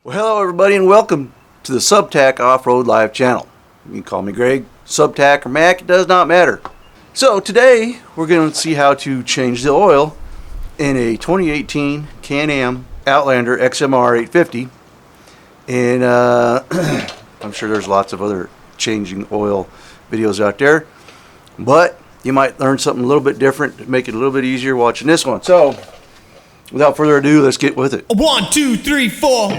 Well, hello everybody and welcome to the Subtac Off-Road Live channel. You can call me Greg, Subtac, or Mac, it does not matter. So today we're going to see how to change the oil in a 2018 Can-Am Outlander XMR 850. And I'm sure there's lots of other changing oil videos out there, but you might learn something a little bit different to make it a little bit easier watching this one. So without further ado, let's get with it. 1, 2, 3, 4.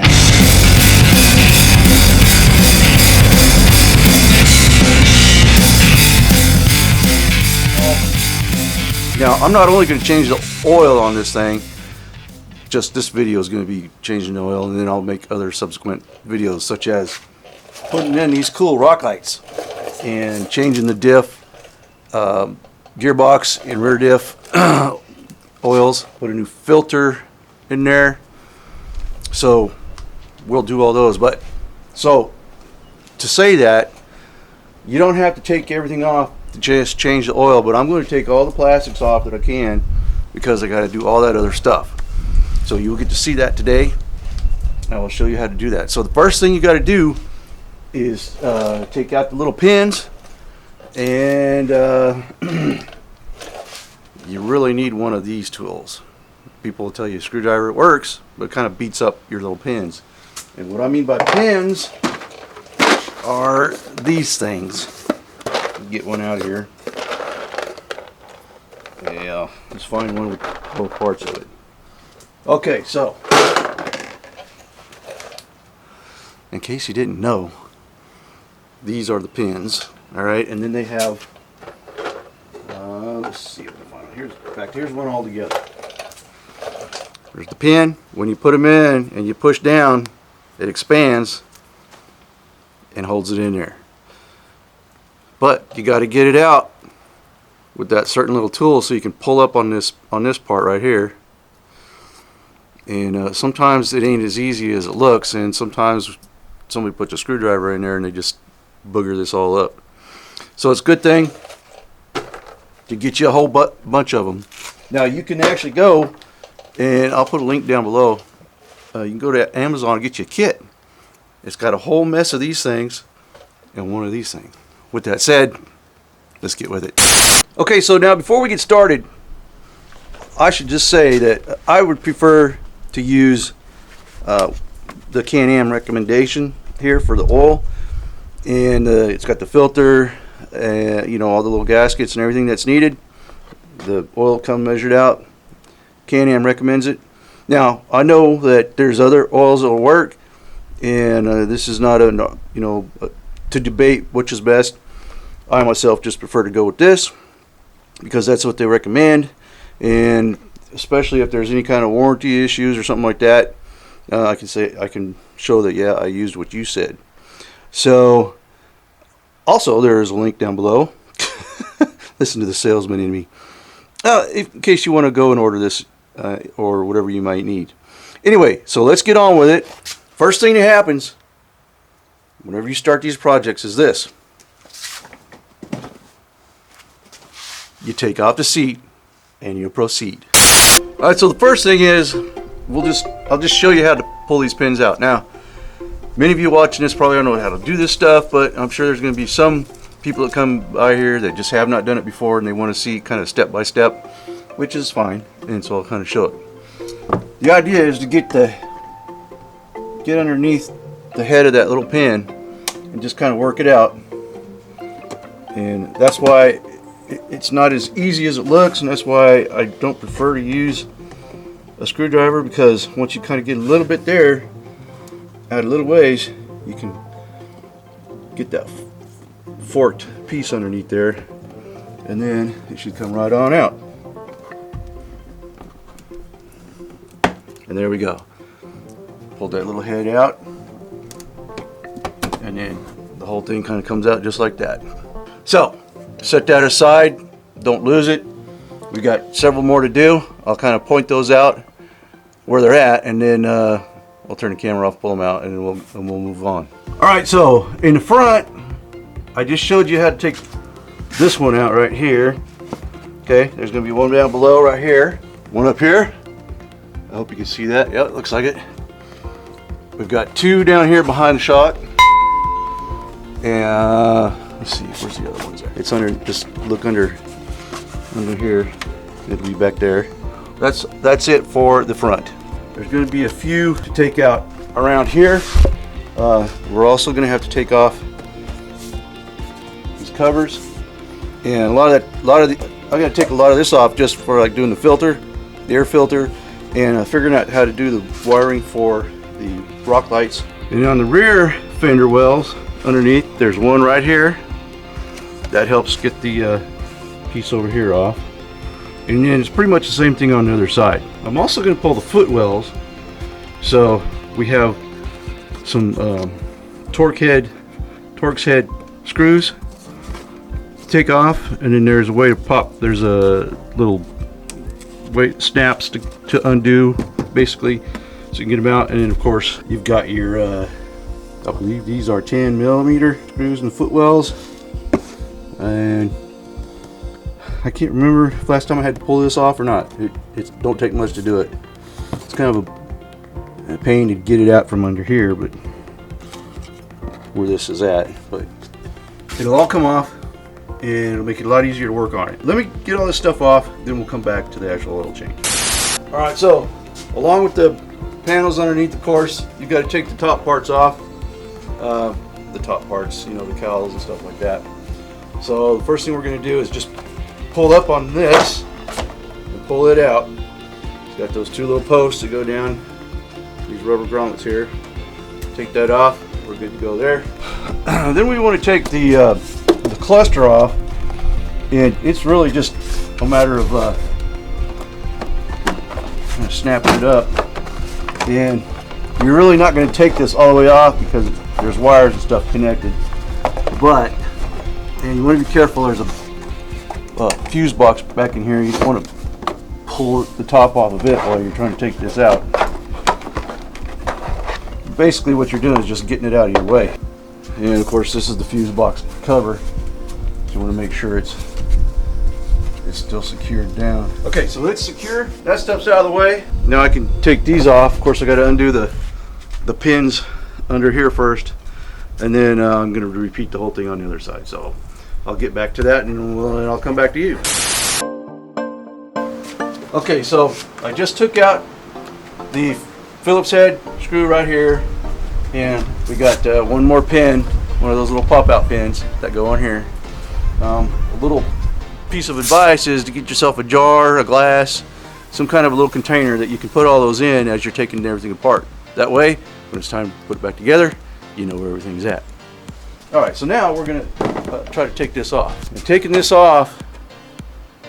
Now, I'm not only going to change the oil on this thing, just this video is going to be changing the oil, and then I'll make other subsequent videos, such as putting in these cool rock lights and changing the diff, gearbox and rear diff oils, put a new filter in there. So we'll do all those. But so to say that, you don't have to take everything off to just change the oil, but I'm going to take all the plastics off that I can because I got to do all that other stuff. So you'll get to see that today. I will show you how to do that. So the first thing you got to do is take out the little pins, and you really need one of these tools. People will tell you a screwdriver, it works, but it kind of beats up your little pins. And what I mean by pins are these things. Get one out of here. Yeah, let's find one with both parts of it. Okay, so in case you didn't know, these are the pins. All right, and then they have let's see what I find. Here's one all together. There's the pin. When you put them in and you push down, it expands and holds it in there. But you got to get it out with that certain little tool so you can pull up on this part right here. And sometimes it ain't as easy as it looks, and sometimes somebody puts a screwdriver in there and they just booger this all up. So it's a good thing to get you a whole bunch of them. Now you can actually go, and I'll put a link down below. You can go to Amazon and get you a kit. It's got a whole mess of these things and one of these things. With that said, let's get with it. Okay, so now before we get started, I should just say that I would prefer to use the Can-Am recommendation here for the oil. And it's got the filter, you know, all the little gaskets and everything that's needed. The oil comes measured out. Can-Am recommends it. Now, I know that there's other oils that will work, and this is not a, you know, to debate which is best. I myself just prefer to go with this because that's what they recommend, and especially if there's any kind of warranty issues or something like that, I can show that, yeah, I used what you said. So also there is a link down below. Listen to the salesman in me. In case you want to go and order this or whatever you might need. Anyway, so let's get on with it. First thing that happens whenever you start these projects is this. You take off the seat and you proceed. Alright, so the first thing is I'll just show you how to pull these pins out. Now, many of you watching this probably don't know how to do this stuff, but I'm sure there's going to be some people that come by here that just have not done it before and they want to see kind of step by step, which is fine, and so I'll kind of show it. The idea is to get underneath the head of that little pin and just kind of work it out, and that's why it's not as easy as it looks, and that's why I don't prefer to use a screwdriver, because once you kind of get a little bit there, out a little ways, you can get that forked piece underneath there, and then it should come right on out. And there we go. Pull that little head out, and then the whole thing kind of comes out just like that. So set that aside, don't lose it. We got several more to do. I'll kind of point those out where they're at, and then I'll turn the camera off, pull them out, and then we'll move on. Alright, so in the front, I just showed you how to take this one out right here. Okay, there's going to be one down below right here, one up here. I hope you can see that. Yep, looks like it. We've got two down here behind the shock. And let's see, where's the other ones at? It's under, just look under here. It'll be back there. That's it for the front. There's going to be a few to take out around here. We're also going to have to take off these covers, and I got to take a lot of this off just for like doing the filter, the air filter, and figuring out how to do the wiring for the rock lights. And on the rear fender wells underneath, there's one right here that helps get the piece over here off, and then it's pretty much the same thing on the other side. I'm also going to pull the footwells, so we have some Torx head screws to take off, and then there's a way to pop. There's a little snaps to undo, basically, so you can get them out. And then of course you've got your I believe these are 10mm screws in the footwells, and I can't remember if last time I had to pull this off or not. It don't take much to do it. It's kind of a pain to get it out from under here, but where this is at, but it'll all come off and it'll make it a lot easier to work on it. Let me get all this stuff off, then we'll come back to the actual oil change. All right, so along with the panels underneath, of course, you got to take the top parts off. The top parts, you know, the cowls and stuff like that. So the first thing we're going to do is just pull up on this and pull it out. It's got those two little posts that go down, these rubber grommets here. Take that off, we're good to go there. Then we want to take the cluster off, and it's really just a matter of kind of snapping it up. And you're really not going to take this all the way off because there's wires and stuff connected, but, and you want to be careful, there's a fuse box back in here. You just want to pull the top off of it while you're trying to take this out. Basically what you're doing is just getting it out of your way. And of course this is the fuse box cover, so you want to make sure it's still secured down. Okay, so it's secure, that stuff's out of the way. Now I can take these off. Of course I got to undo the pins under here first, and then I'm going to repeat the whole thing on the other side. So I'll get back to that, and I'll come back to you. Okay, so I just took out the Phillips head screw right here, and we got one more pin, one of those little pop-out pins that go on here. A little piece of advice is to get yourself a jar, a glass, some kind of a little container that you can put all those in as you're taking everything apart. That way, when it's time to put it back together, you know where everything's at. Alright, so now we're going to try to take this off. And taking this off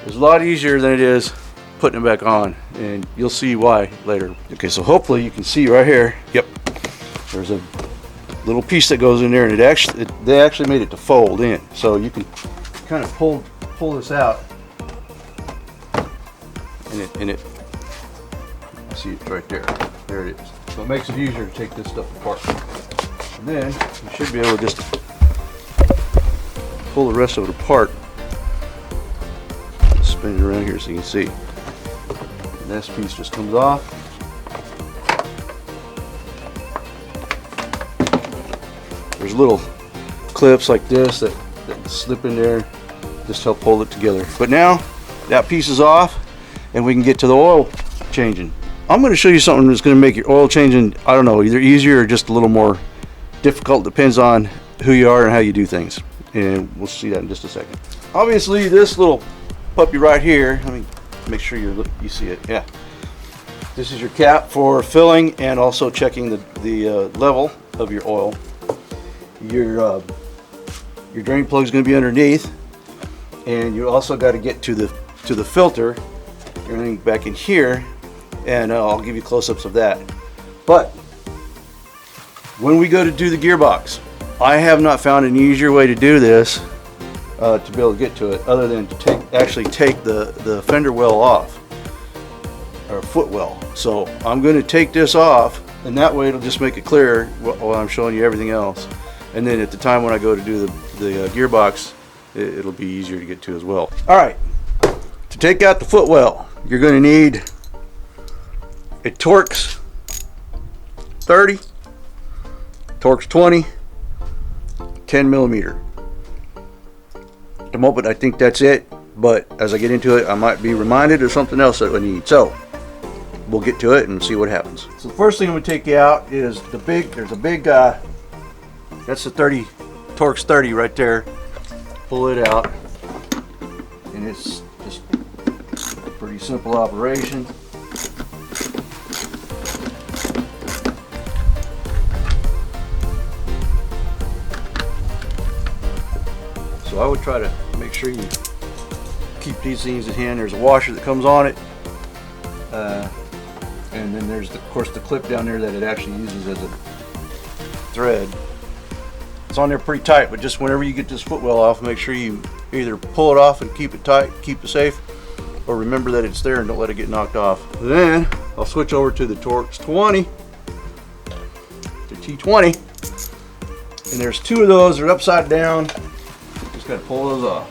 is a lot easier than it is putting it back on, and you'll see why later. Okay, so hopefully you can see right here, yep, there's a little piece that goes in there, and they actually made it to fold in. So you can kind of pull this out, and it I see it right there. There it is. So it makes it easier to take this stuff apart. And then you should be able to just pull the rest of it apart. Spin it around here so you can see. And this piece just comes off. There's little clips like this that slip in there, just help hold it together. But now that piece is off, and we can get to the oil changing. I'm going to show you something that's going to make your oil changing, I don't know, either easier or just a little more difficult. Depends on who you are and how you do things, and we'll see that in just a second. Obviously this little puppy right here, let me make sure you see it. Yeah, this is your cap for filling and also checking the level of your oil. Your drain plug is going to be underneath, and you also got to get to the filter, everything back in here, and I'll give you close-ups of that. But when we go to do the gearbox, I have not found an easier way to do this to be able to get to it, other than to actually take the fender well off, or foot well. So I'm going to take this off, and that way it'll just make it clear while I'm showing you everything else. And then at the time when I go to do the gearbox, it'll be easier to get to as well. All right, to take out the foot well, you're going to need a Torx 30 Torx 20, 10 millimeter. At the moment, I think that's it, but as I get into it, I might be reminded of something else that I need. So we'll get to it and see what happens. So the first thing I'm going to take you out is there's a big, that's the 30, Torx 30 right there. Pull it out, and it's just a pretty simple operation. So I would try to make sure you keep these things in hand. There's a washer that comes on it, and then there's of course the clip down there that it actually uses as a thread. It's on there pretty tight, but just whenever you get this footwell off, make sure you either pull it off and keep it tight, keep it safe, or remember that it's there and don't let it get knocked off. Then I'll switch over to the Torx 20, the T20, and there's two of those. They're upside down. Just got to pull those off.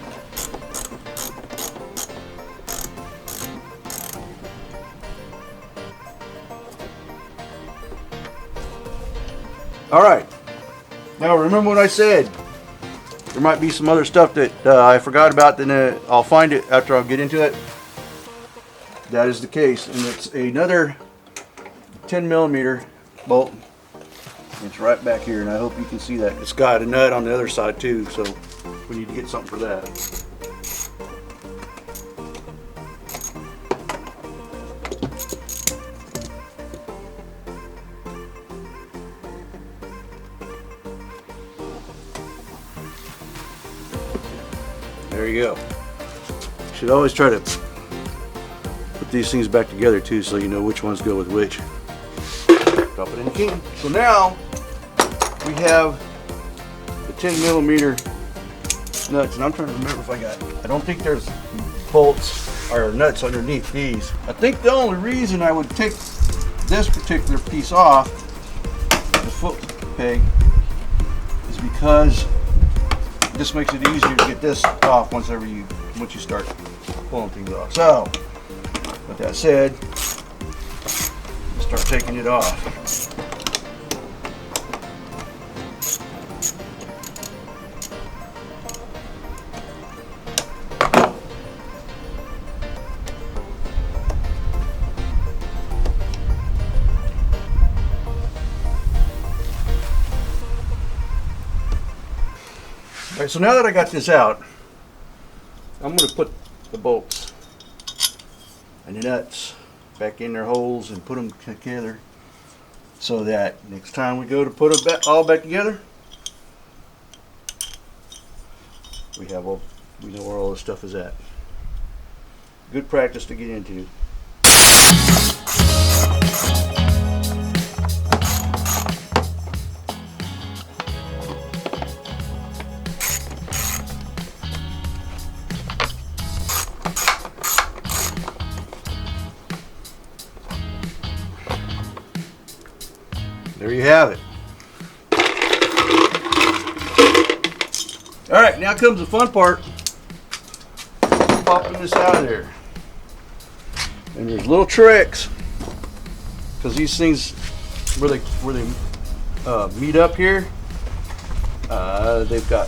All right. Now remember what I said. There might be some other stuff that I forgot about, then I'll find it after I get into it. That is the case, and it's another 10 millimeter bolt. It's right back here, and I hope you can see that. It's got a nut on the other side too, so we need to get something for that. There you go. Should always try to put these things back together too, so you know which ones go with which. Drop it in the can. So now we have the 10 millimeter nuts, and I'm trying to remember if I don't think there's bolts or nuts underneath these. I think the only reason I would take this particular piece off the foot peg is because this makes it easier to get this off once you start pulling things off. So, with that said, let's start taking it off. All right, so now that I got this out, I'm going to put the bolts and the nuts back in their holes and put them together so that next time we go to put them all back together, we know where all this stuff is at. Good practice to get into. There you have it. All right, now comes the fun part. Popping this out of there. And there's little tricks, because these things, where they meet up here, they've got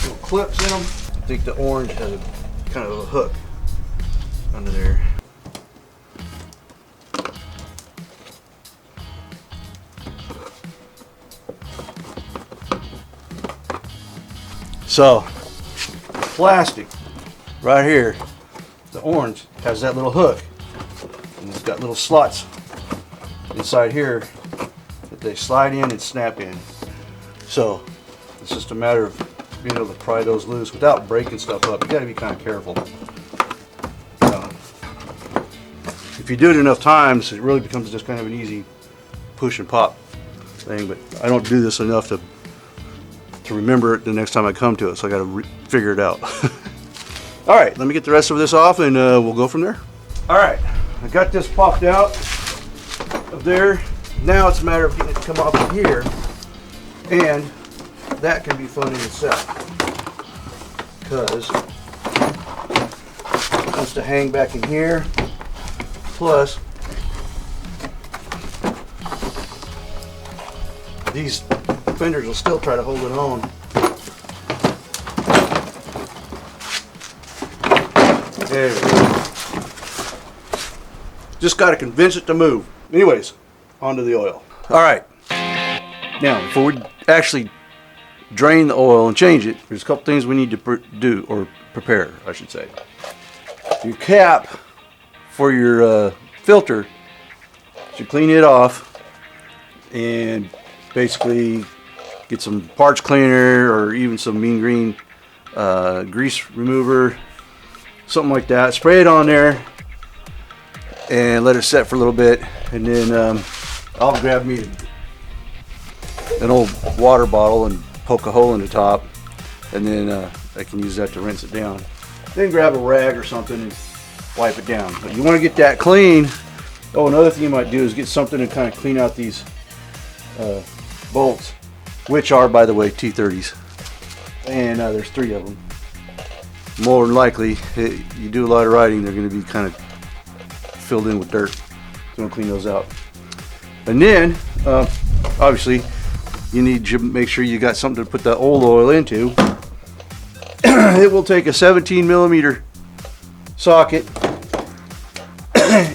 little clips in them. I think the orange has a kind of a hook under there. So, plastic right here, the orange has that little hook, and it's got little slots inside here that they slide in and snap in. So it's just a matter of being able to pry those loose without breaking stuff up. You got to be kind of careful. If you do it enough times, it really becomes just kind of an easy push and pop thing. But I don't do this enough to remember it the next time I come to it, so I got to figure it out. All right, let me get the rest of this off, and we'll go from there. All right, I got this popped out of there. Now it's a matter of getting it to come off of here, and that can be fun in itself, because it wants to hang back in here. Plus, these fenders will still try to hold it on. There we go. Just got to convince it to move. Anyways, onto the oil. All right. Now, before we actually drain the oil and change it, there's a couple things we need to do, or prepare, I should say. Your cap for your filter, should clean it off and basically get some parts cleaner or even some mean green grease remover, something like that. Spray it on there and let it set for a little bit, and then I'll grab me an old water bottle and poke a hole in the top, and then I can use that to rinse it down. Then grab a rag or something and wipe it down. But you want to get that clean. Oh, another thing you might do is get something to kind of clean out these bolts, which are, by the way, T30s, and there's 3 of them. More than likely, you do a lot of riding, they're going to be kind of filled in with dirt. So I'm going to clean those out. And then, obviously, you need to make sure you got something to put that old oil into. It will take a 17mm socket,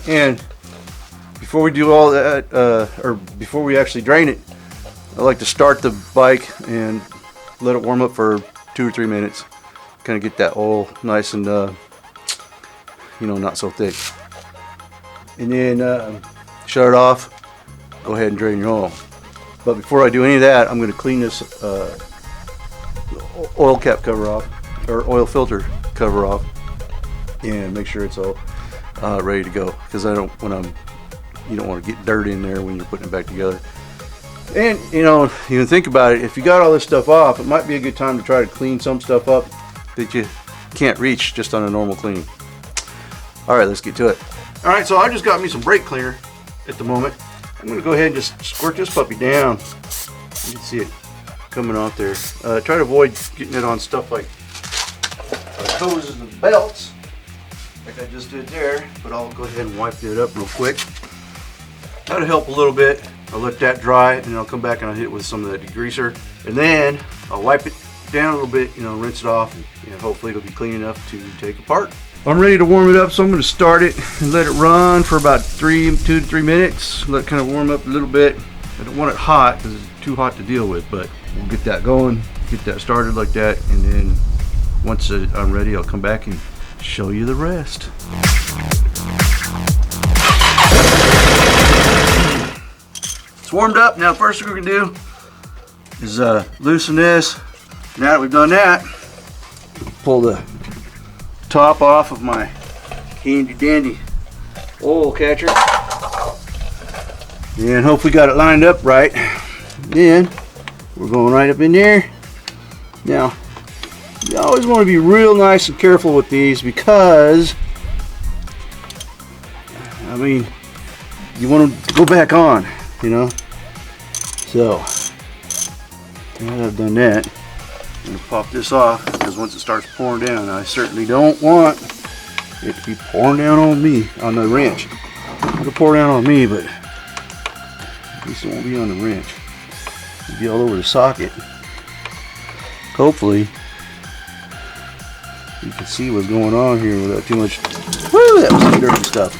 and before we do all that, or before we actually drain it, I like to start the bike and let it warm up for 2 or 3 minutes. Kind of get that oil nice and, you know, not so thick. And then shut it off. Go ahead and drain your oil. But before I do any of that, I'm going to clean this oil cap cover off, or oil filter cover off, and make sure it's all ready to go. Because you don't want to get dirt in there when you're putting it back together. And you know, you can think about it. If you got all this stuff off, it might be a good time to try to clean some stuff up that you can't reach just on a normal cleaning. All right, let's get to it. All right, so I just got me some brake cleaner at the moment. I'm going to go ahead and just squirt this puppy down. You can see it coming off there. Try to avoid getting it on stuff like hoses and belts, like I just did there, but I'll go ahead and wipe it up real quick. That'll help a little bit. I'll let that dry, and then I'll come back and I'll hit it with some of that degreaser, and then I'll wipe it down a little bit, you know, rinse it off, and hopefully it'll be clean enough to take apart. I'm ready to warm it up, so I'm going to start it and let it run for about 2 to 3 minutes. Let it kind of warm up a little bit. I don't want it hot because it's too hot to deal with, but we'll get that going, get that started like that, and then once I'm ready, I'll come back and show you the rest. It's warmed up. Now the first thing we're going to do is loosen this. Now that we've done that, pull the top off of my handy dandy oil catcher, and hopefully got it lined up right. Then we're going right up in there. Now you always want to be real nice and careful with these, because I mean, you want to go back on, you know. So now that I've done that, I'm going to pop this off, because once it starts pouring down, I certainly don't want it to be pouring down on me, on the wrench. It'll pour down on me, but at least it won't be on the wrench. It'll be all over the socket. Hopefully you can see what's going on here without too much. Woo, that was some dirty stuff.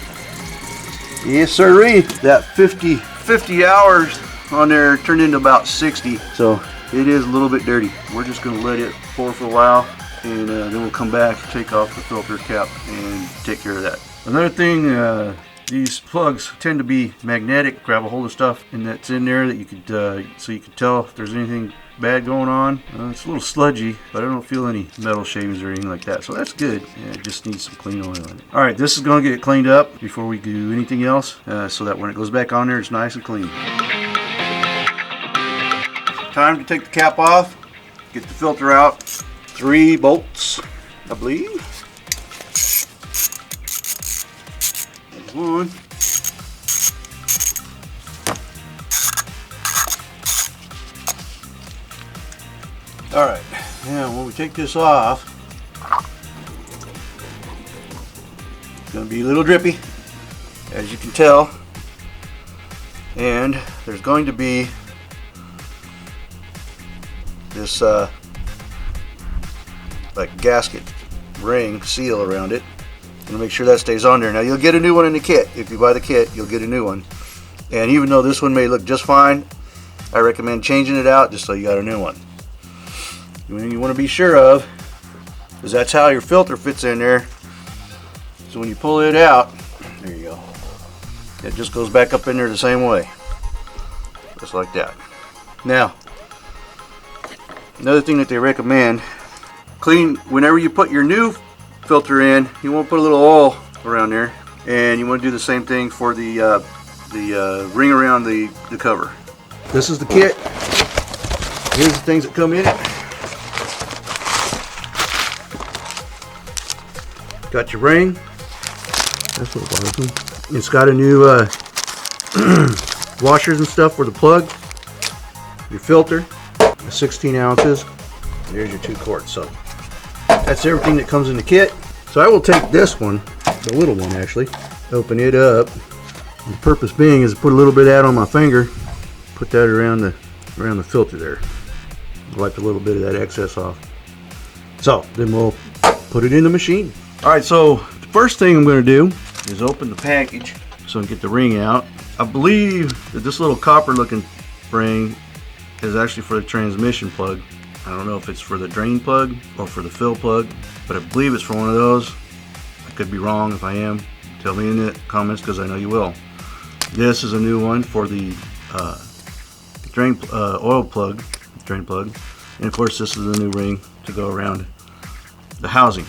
Yes sirree, that 50 hours on there turned into about 60, so it is a little bit dirty. We're just going to let it pour for a while, and then we'll come back, take off the filter cap, and take care of that. Another thing, these plugs tend to be magnetic. Grab a hold of stuff and that's in there that you could, so you can tell if there's anything bad going on. It's a little sludgy, but I don't feel any metal shavings or anything like that, so that's good. Yeah, it just needs some clean oil in it. All right, this is going to get cleaned up before we do anything else, so that when it goes back on there, it's nice and clean. Time to take the cap off, get the filter out. 3 bolts, I believe. There's one. All right, now when we take this off, it's going to be a little drippy, as you can tell, and there's going to be this like gasket ring seal around it, and make sure that stays on there. Now you'll get a new one in the kit. If you buy the kit, you'll get a new one. And even though this one may look just fine, I recommend changing it out just so you got a new one. The thing you want to be sure of is that's how your filter fits in there. So when you pull it out, there you go. It just goes back up in there the same way. Just like that. Now, another thing that they recommend, clean whenever you put your new filter in, you want to put a little oil around there, and you want to do the same thing for the ring around the cover. This is the kit. Here's the things that come in it. Got your ring. That's what it was. It's got a new washers and stuff for the plug. Your filter, 16 ounces. There's your 2 quarts. So that's everything that comes in the kit. So I will take this one, the little one actually, open it up. And the purpose being is to put a little bit out on my finger, put that around the filter there. Wipe a little bit of that excess off. So then we'll put it in the machine. All right, so the first thing I'm going to do is open the package so I can get the ring out. I believe that this little copper looking ring is actually for the transmission plug. I don't know if it's for the drain plug or for the fill plug, but I believe it's for one of those. I could be wrong. If I am, tell me in the comments because I know you will. This is a new one for the drain oil plug, drain plug, and of course this is the new ring to go around the housing.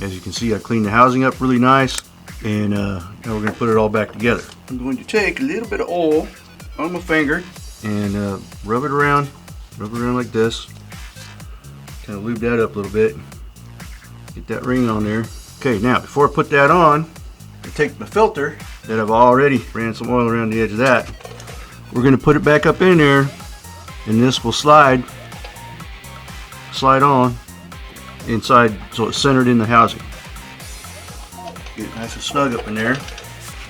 As you can see, I cleaned the housing up really nice, and now we're going to put it all back together. I'm going to take a little bit of oil on my finger and rub it around like this. Kind of lube that up a little bit. Get that ring on there. Okay, now before I put that on, I take my filter that I've already ran some oil around the edge of that. We're going to put it back up in there, and this will slide on inside so it's centered in the housing. Get it nice and snug up in there.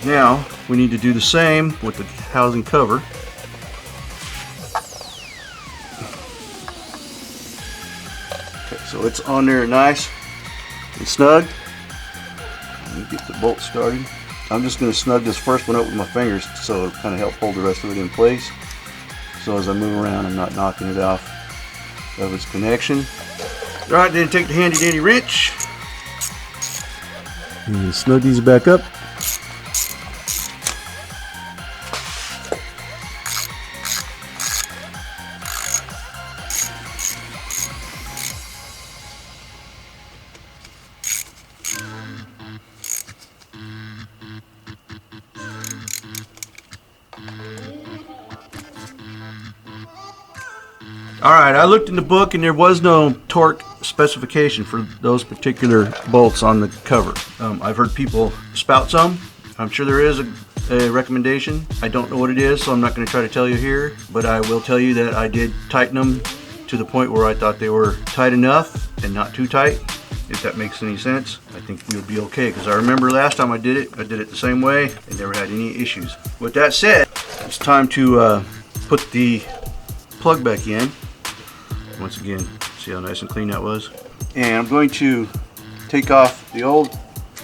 Now we need to do the same with the housing cover. Okay, so it's on there nice and snug. Let me get the bolt started. I'm just going to snug this first one up with my fingers so it'll kind of help hold the rest of it in place. So as I move around, I'm not knocking it off of its connection. Alright, then take the handy dandy wrench and snug these back up. Alright, I looked in the book and there was no torque specification for those particular bolts on the cover. I've heard people spout some. I'm sure there is a recommendation. I don't know what it is, so I'm not going to try to tell you here, but I will tell you that I did tighten them to the point where I thought they were tight enough and not too tight. If that makes any sense, I think we'll be okay, because I remember last time I did it the same way and never had any issues. With that said, it's time to put the plug back in. Once again, see how nice and clean that was. And I'm going to take off the old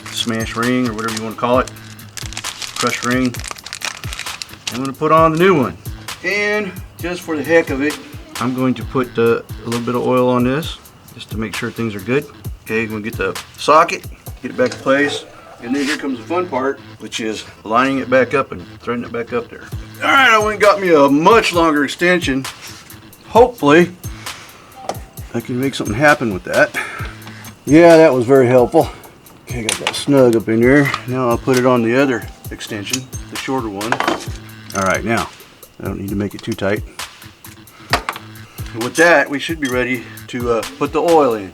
smash ring, or whatever you want to call it, crush ring. I'm going to put on the new one. And just for the heck of it, I'm going to put a little bit of oil on this, just to make sure things are good. Okay, I'm going to get the socket, get it back in place. And then here comes the fun part, which is lining it back up and threading it back up there. Alright, I went and got me a much longer extension. Hopefully I can make something happen with that. Yeah, that was very helpful. Okay, got that snug up in there. Now I'll put it on the other extension, the shorter one. Alright, now, I don't need to make it too tight. And with that, we should be ready to put the oil in.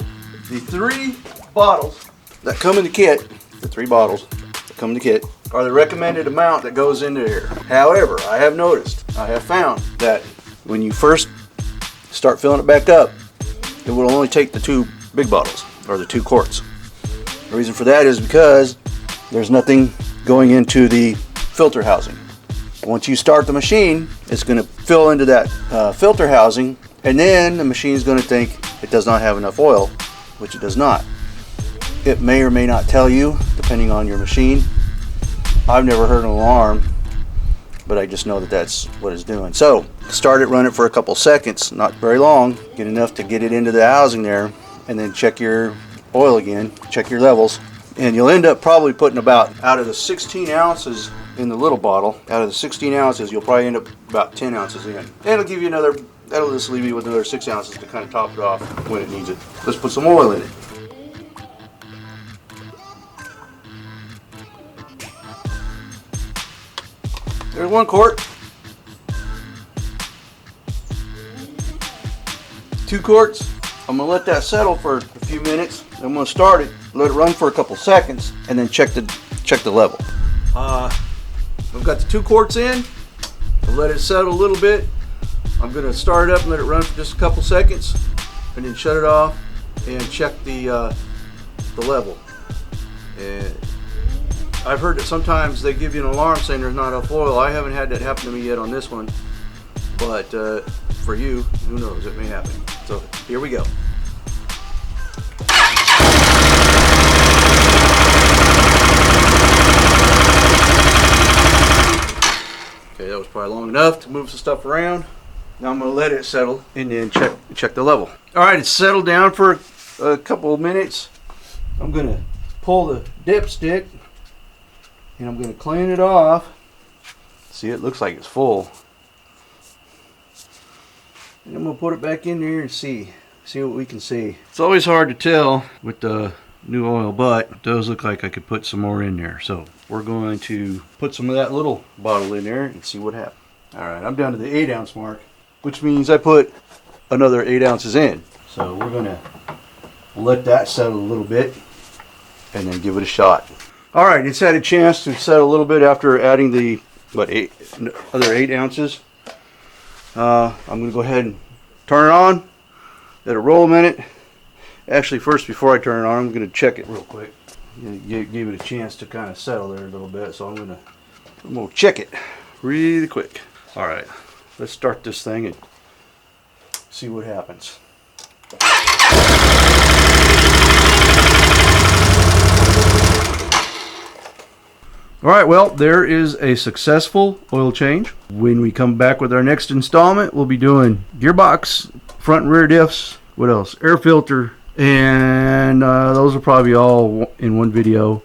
The 3 bottles that come in the kit, the 3 bottles that come in the kit, are the recommended amount that goes into there. However, I have found that when you first start filling it back up, it will only take the 2 big bottles, or the 2 quarts. The reason for that is because there's nothing going into the filter housing. Once you start the machine, it's going to fill into that filter housing, And then the machine's going to think it does not have enough oil, which it does not. It may or may not tell you, depending on your machine. I've never heard an alarm, but I just know that that's what it's doing. So start it, run it for a couple seconds, not very long, get enough to get it into the housing there, and then check your oil again, check your levels, and you'll end up probably putting about, out of the 16 ounces in the little bottle, out of the 16 ounces, you'll probably end up about 10 ounces in. And it'll give you another, that'll just leave you with another 6 ounces to kind of top it off when it needs it. Let's put some oil in it. There's 1 quart. 2 quarts. I'm gonna let that settle for a few minutes. I'm gonna start it, let it run for a couple seconds, and then check the level. I've got the 2 quarts in. I'll let it settle a little bit. I'm gonna start it up and let it run for just a couple seconds, and then shut it off and check the level. And I've heard that sometimes they give you an alarm saying there's not enough oil. I haven't had that happen to me yet on this one, but for you, who knows, it may happen. So here we go. Okay, that was probably long enough to move some stuff around. Now I'm going to let it settle and then check the level. All right, it's settled down for a couple of minutes. I'm going to pull the dipstick and I'm going to clean it off. See, it looks like it's full. And I'm going to put it back in there and see what we can see. It's always hard to tell with the new oil, but it does look like I could put some more in there. So we're going to put some of that little bottle in there and see what happens. All right, I'm down to the 8 ounce mark, which means I put another 8 ounces in. So we're going to let that settle a little bit and then give it a shot. All right, it's had a chance to settle a little bit after adding the other 8 ounces. I'm going to go ahead and turn it on, let it roll a minute. Actually, first, before I turn it on, I'm going to check it real quick. Give it a chance to kind of settle there a little bit, so I'm going to check it really quick. All right, let's start this thing and see what happens. All right, well, there is a successful oil change. When we come back with our next installment, we'll be doing gearbox, front and rear diffs, what else? Air filter, and those will probably all in one video.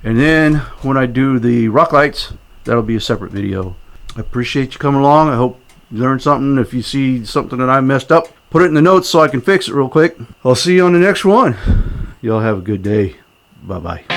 And then when I do the rock lights, that'll be a separate video. I appreciate you coming along. I hope you learned something. If you see something that I messed up, put it in the notes so I can fix it real quick. I'll see you on the next one. Y'all have a good day. Bye-bye.